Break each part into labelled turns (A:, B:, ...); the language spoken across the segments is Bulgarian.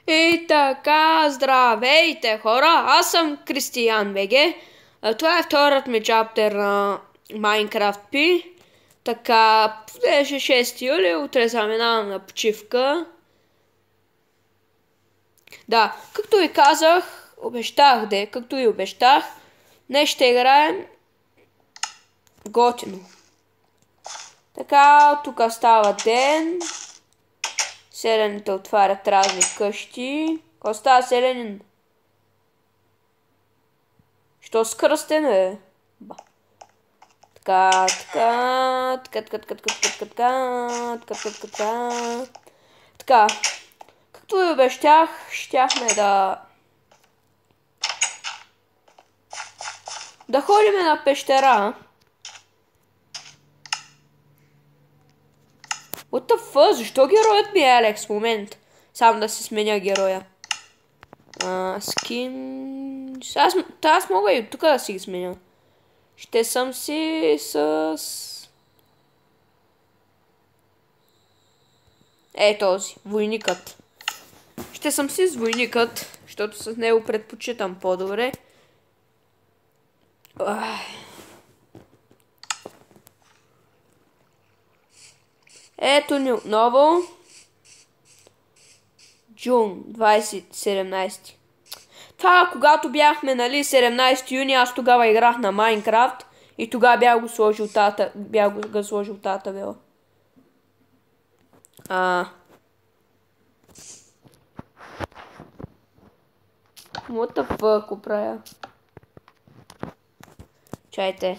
A: И така, здравейте хора, аз съм Кристиян БГ. Това е вторият ми чаптер на Minecraft P. Така, беше 6 юли, утре заминавам на почивка. Да, както ви казах, както и обещах, днес ще играем готино. Така, тук става ден. Селените отварят разни къщи. Какво става, селянин? Що скръстен е? Така. Така. Както ви обещах, щяхме да ходиме на пещера. What the fuck? Защо героят ми е Алекс? Момент. Само да си сменя героя. Скин... Аз мога и тук да си ги сменя. Ще съм си с... този. Войникът. Ще съм си с войникът, защото с него предпочитам по-добре. Ето ни отново. Джун 2017. Това когато бяхме, нали, 17 юни, аз тогава играх на Майнкрафт и тогава бях го сложил тази табела. What the fuck го правя? Чайте.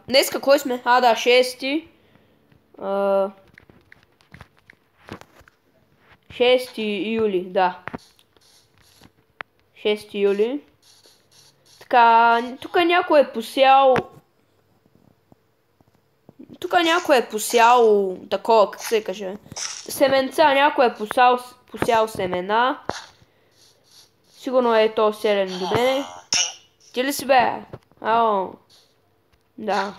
A: Днес кой сме? Да, 6. 6 юли, да. 6 юли. Така, тук някой е посял... такова, как се каже. Семенца, някой е посял семена. Сигурно е то селен до мене. Ти ли си бе? Да.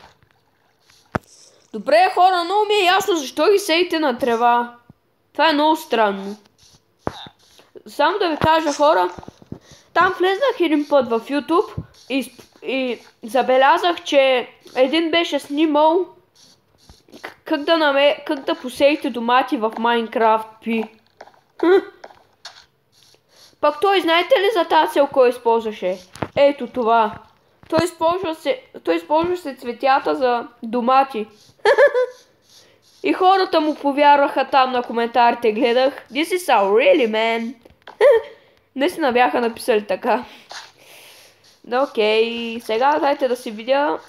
A: Добре хора, много ми е ясно защо ги сейте на трева. Това е много странно. Само да ви кажа хора, там влезнах един път в YouTube и забелязах, че един беше снимал как да посеете домати в Minecraft P. Пак той, знаете ли за тази цел кой използваше? Ето това. Той използваше цветята за домати. И хората му повярваха там на коментарите, гледах. This is so really, man. Наистина бяха написали така. Да, окей. Сега дайте да си видя